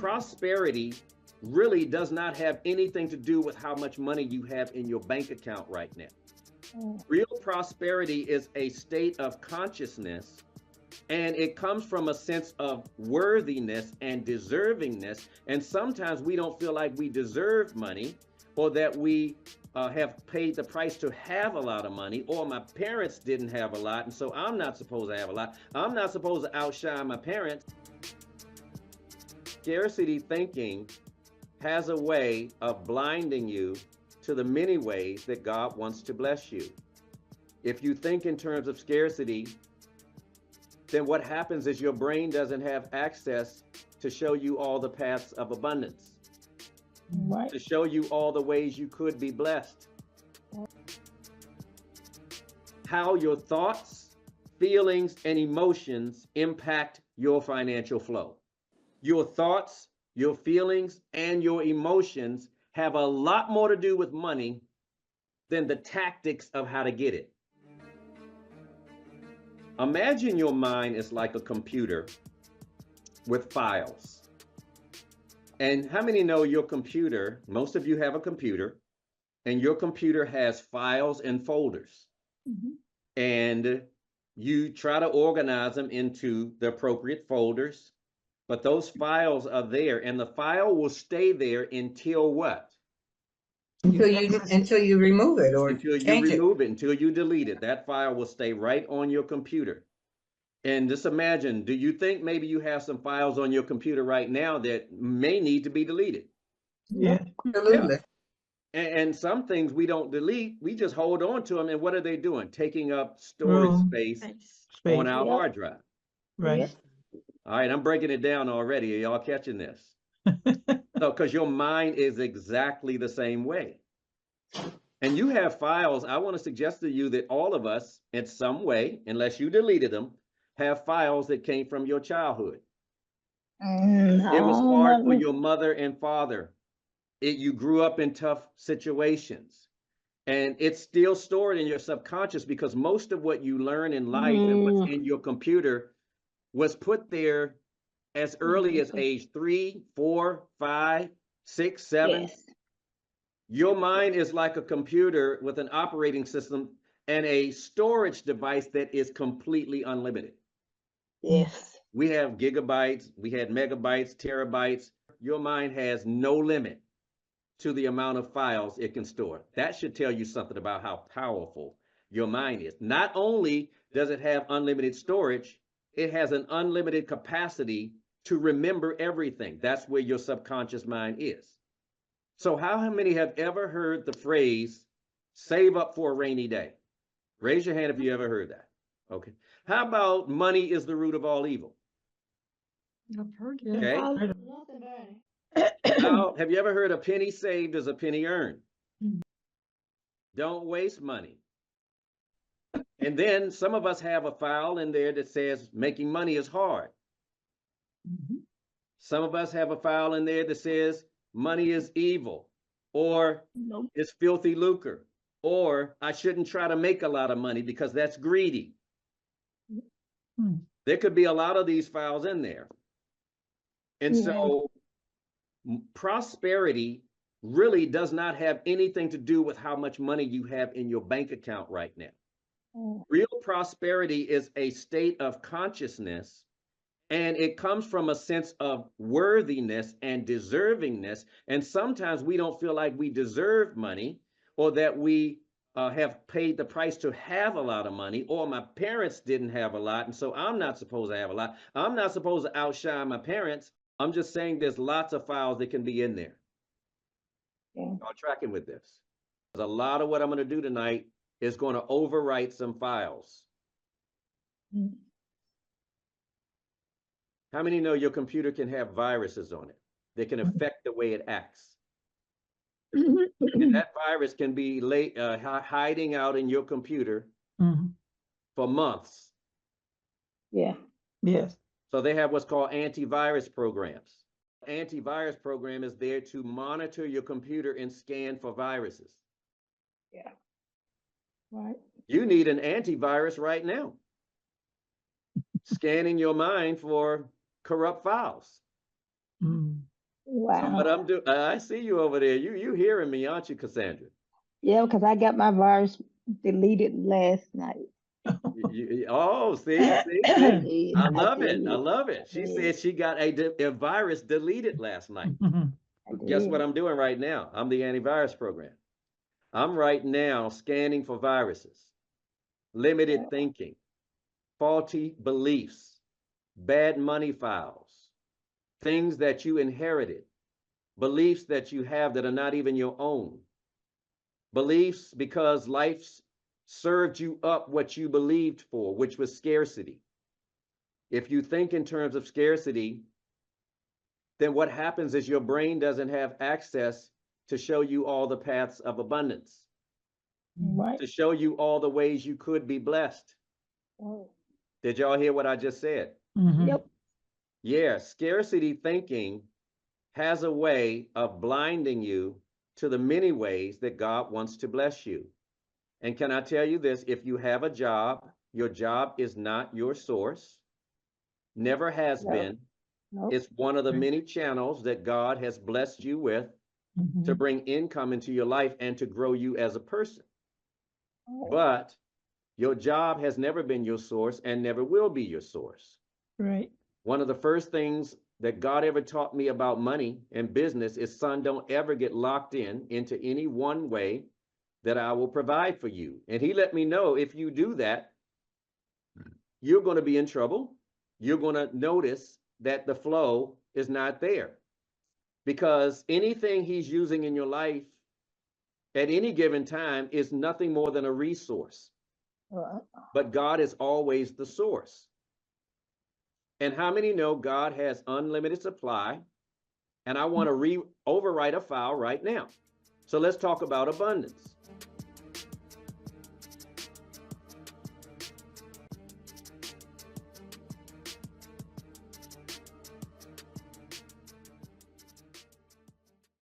prosperity really does not have anything to do with how much money you have in your bank account right now. Real prosperity is a state of consciousness, and it comes from a sense of worthiness and deservingness. And sometimes we don't feel like we deserve money, or that we have paid the price to have a lot of money, or my parents didn't have a lot, and so I'm not supposed to have a lot. I'm not supposed to outshine my parents. Scarcity thinking has a way of blinding you to the many ways that God wants to bless you. If you think in terms of scarcity, then what happens is your brain doesn't have access to show you all the paths of abundance, to show you all the ways you could be blessed. How your thoughts, feelings, and emotions impact your financial flow. Your thoughts, your feelings, and your emotions have a lot more to do with money than the tactics of how to get it. Imagine your mind is like a computer with files. And how many know your computer, most of you have a computer, and your computer has files and folders. And you try to organize them into the appropriate folders, but those files are there, and the file will stay there until what? Until you remove it or until you change remove it, until you delete it. That file will stay right on your computer. And just imagine, do you think maybe you have some files on your computer right now that may need to be deleted? Yeah, absolutely. Yeah. And some things we don't delete, we just hold on to them. And what are they doing? Taking up storage space on our hard drive. Right. All right, I'm breaking it down already. Are y'all catching this? So, because your mind is exactly the same way. And you have files. I want to suggest to you that all of us, in some way, unless you deleted them, have files that came from your childhood. It was hard for your mother and father. You grew up in tough situations. And it's still stored in your subconscious because most of what you learn in life and what's in your computer was put there as early as age 3, 4, 5, 6, 7. Yes. Your mind is like a computer with an operating system and a storage device that is completely unlimited. Yes. We have gigabytes, we had megabytes, terabytes. Your mind has no limit to the amount of files it can store. That should tell you something about how powerful your mind is. Not only does it have unlimited storage, it has an unlimited capacity to remember everything. That's where your subconscious mind is. So how many have ever heard the phrase, save up for a rainy day? Raise your hand if you ever heard that. Okay. How about money is the root of all evil? I've heard it. Okay. Now, have you ever heard a penny saved is a penny earned? Don't waste money. And then some of us have a file in there that says making money is hard. Some of us have a file in there that says money is evil, or it's filthy lucre, or I shouldn't try to make a lot of money because that's greedy. There could be a lot of these files in there. And so prosperity really does not have anything to do with how much money you have in your bank account right now. Real prosperity is a state of consciousness, and it comes from a sense of worthiness and deservingness. And sometimes we don't feel like we deserve money, or that we have paid the price to have a lot of money, or my parents didn't have a lot, and so I'm not supposed to have a lot. I'm not supposed to outshine my parents. I'm just saying there's lots of files that can be in there. Y'all tracking with this? A lot of what I'm going to do tonight is going to overwrite some files. How many know your computer can have viruses on it that can affect the way it acts? And that virus can be hiding out in your computer for months. Yeah. Yes. So they have what's called antivirus programs. Antivirus program is there to monitor your computer and scan for viruses. Yeah. Right. You need an antivirus right now, scanning your mind for corrupt files. So what Wow. I'm doing, I see you over there. You hearing me, aren't you, Cassandra? Yeah, because I got my virus deleted last night. Oh, see, see, I see. did. I I love it. I did. love it. I She did. said she got a virus deleted last night. I Guess what did. I'm doing right now? I'm the antivirus program. I'm right now scanning for viruses, limited thinking, faulty beliefs, bad money files, things that you inherited, beliefs that you have that are not even your own, beliefs because life served you up what you believed for, which was scarcity. If you think in terms of scarcity, then what happens is your brain doesn't have access to show you all the paths of abundance, Right. to show you all the ways you could be blessed. Oh. Did y'all hear what I just said? Yep. Yeah, scarcity thinking has a way of blinding you to the many ways that God wants to bless you. And can I tell you this? If you have a job, your job is not your source, never has No. been. Nope. It's one of the many channels that God has blessed you with to bring income into your life and to grow you as a person. Oh. But your job has never been your source and never will be your source. Right. One of the first things that God ever taught me about money and business is, son, don't ever get locked into any one way that I will provide for you. And he let me know, if you do that, you're going to be in trouble. You're going to notice that the flow is not there, because anything he's using in your life at any given time is nothing more than a resource. But God is always the source. And how many know God has unlimited supply? And I want to overwrite a file right now. So let's talk about abundance.